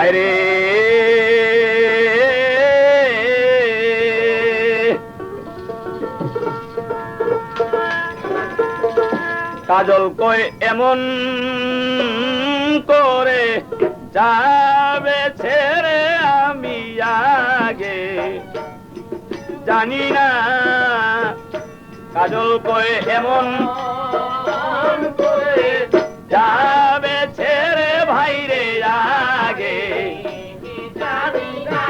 ভাইরে কাজল কই এমন করে যাবে ছেড়ে আমি আগে জানি না কাজল কই এমন করে যাবে ছেড়ে ভাইরে আগে জানি না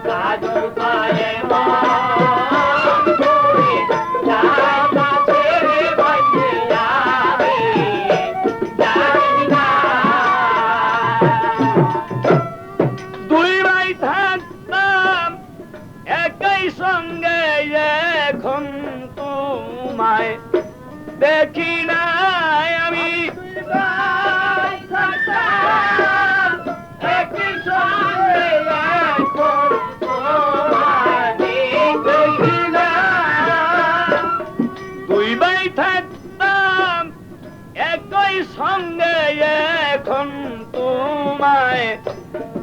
কাজল কই এমন করে যাবে ছেড়ে ভাইরে আগে জানি না দুই ভাই থাকতাম একই সঙ্গে এখন তোমায় দেখি নাই আমি একই সঙ্গে এখন তোমায় দেখি না দুই ভাই থাকতাম একই সঙ্গে এখন তোমায়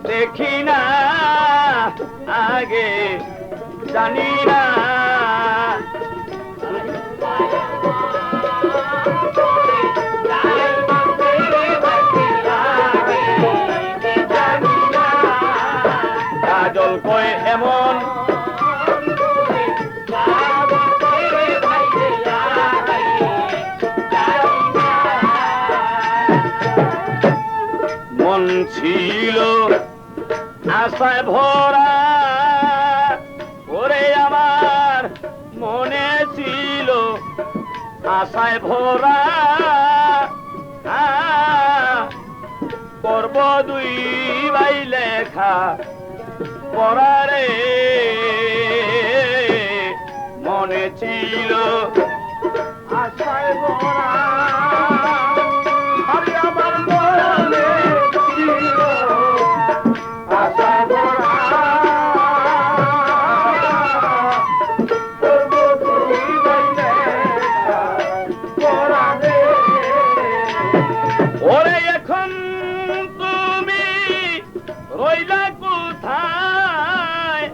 দেখি না আগে জানি না কাজল কয় এমন মন ছিল আশায় ভরা ওরে আমার মনে ছিল আশায় ভরা করব দুই ভাই লেখা পড়ারে মনে ছিল আশায় ভরা আরে আমার মনে ছিল আশায় ভরা করব দুই ভাই লেখা পড়ারে ওরে এখন তুমি রইলা কোথায়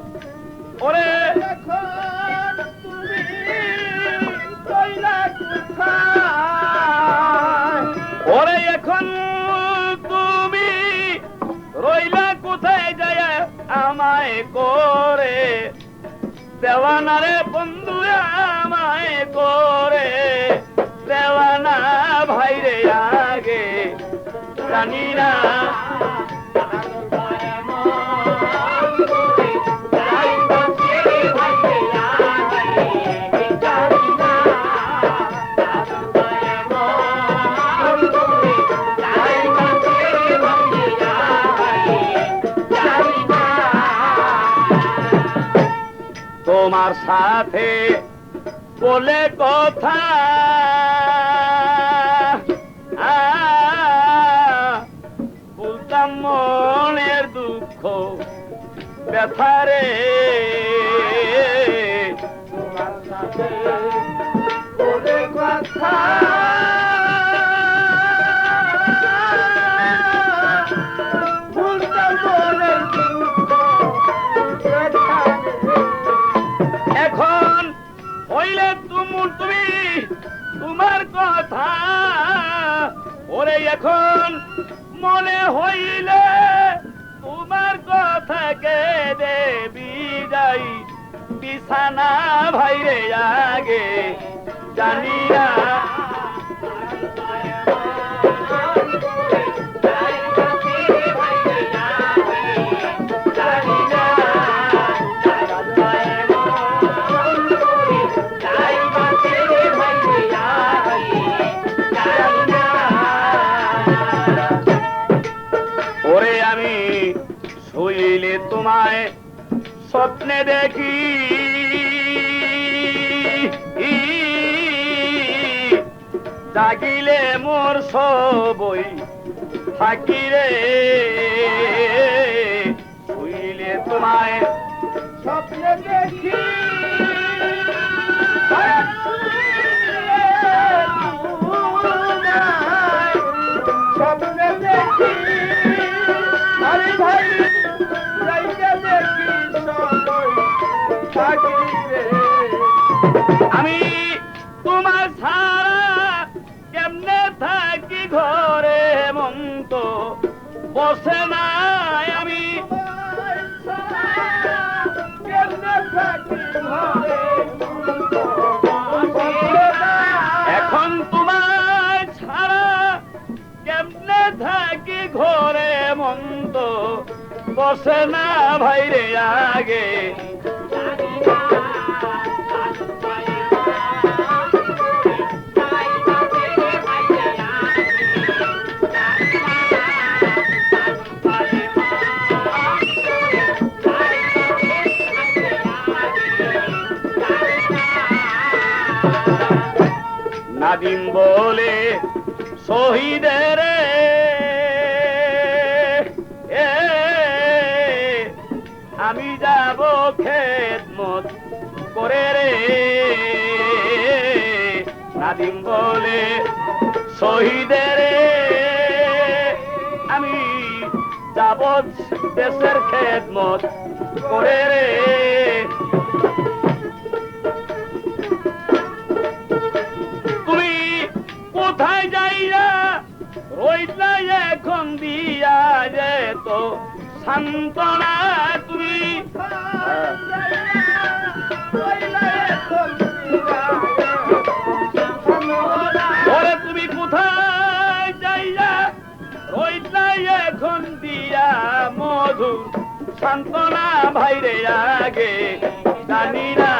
ওরে এখন তুমি রইলা কোথায় ওরে এখন তুমি রইলা কোথায় যায় আমায় করে দেওয়ানা রে বন্ধু আমায় করে দেওয়ানা ভাইরে আগে জানি না তোমার সাথে বলে কথা বলতাম মনের দুঃখ ব্যথারে তোমার সাথে বলে কথা বলতাম মনের দুঃখ এখন হইলে তুমি তোমার কথা ওরে এখন মনে হইলে তোমার কথা কে দেবি যাই বিছানা ভাইরে আগে জানি না ওরে আমি শুইলে তোমায় স্বপ্নে দেখি জাগিলে মোর সবই থাকি রে শুইলে তোমায় স্বপ্নে দেখি স্বপ্নে দেখি আমি তোমার ছাড়া কেমনে থাকি ঘরে মন তো বসে নাই আমি এখন তোমার ছাড়া কেমনে থাকি ঘরে মন তো বসে না ভাইরে আগে নাদিম বলে শহীদের আমি যাব খেদমত করে রে নাদিম বলে শহীদের আমি যাব দেশের খেদমত করে রে তুমি কোথায় যাইয়া রইলা এখন দিয়া যেত সান্ত্বনা তুমি ওরে তুমি কোথায় যাইয়া রইলা এখন দিয়া মধু সান্ত্বনা ভাইরে আগে জানি না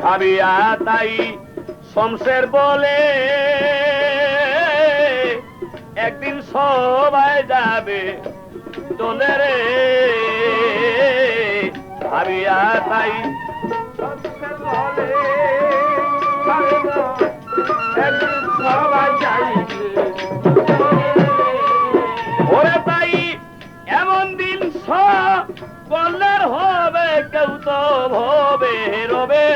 ভাবিয়া তাই শমশের বলে একদিন সবাই যাবে চলে রে ভাবিয়া তাই শমশের বলে একদিন সবাই যাইবে ওরে তাই এমন দিন সকলের হবে কেউ তো ভবে রবে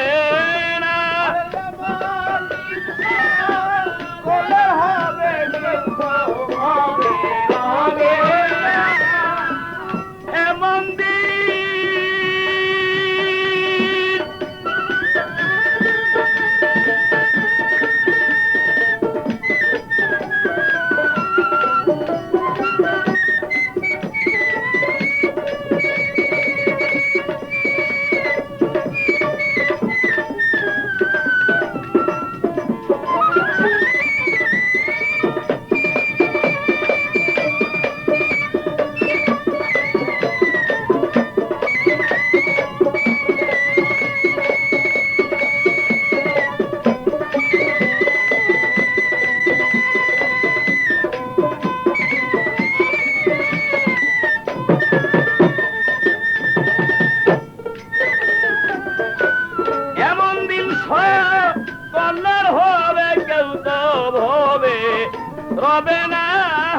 রবে না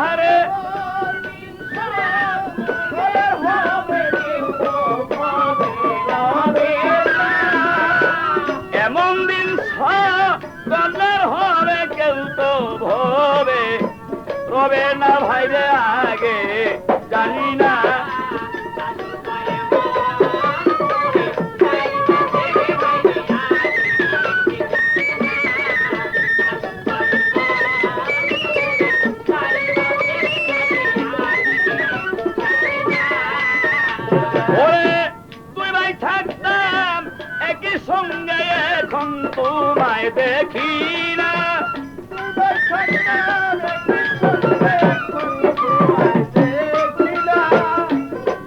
হারে এমন দিন সকলের হবে কেউ তো ভবে রবে না ভাইরে আগে জানি না সঙ্গে এখন তোমায় দেখি না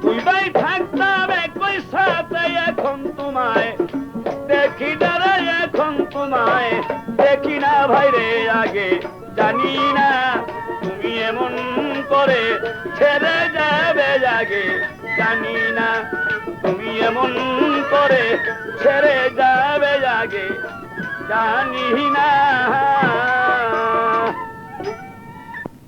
তুই ভাই থাকতাম একই সাথে এখন তোমায় দেখি না রে এখন তোমায় দেখি না ভাইরে আগে জানি না তুমি এমন করে ছেড়ে যাবে আগে জানি না তুমি এমন করে ছেড়ে যাবে আগে জানি না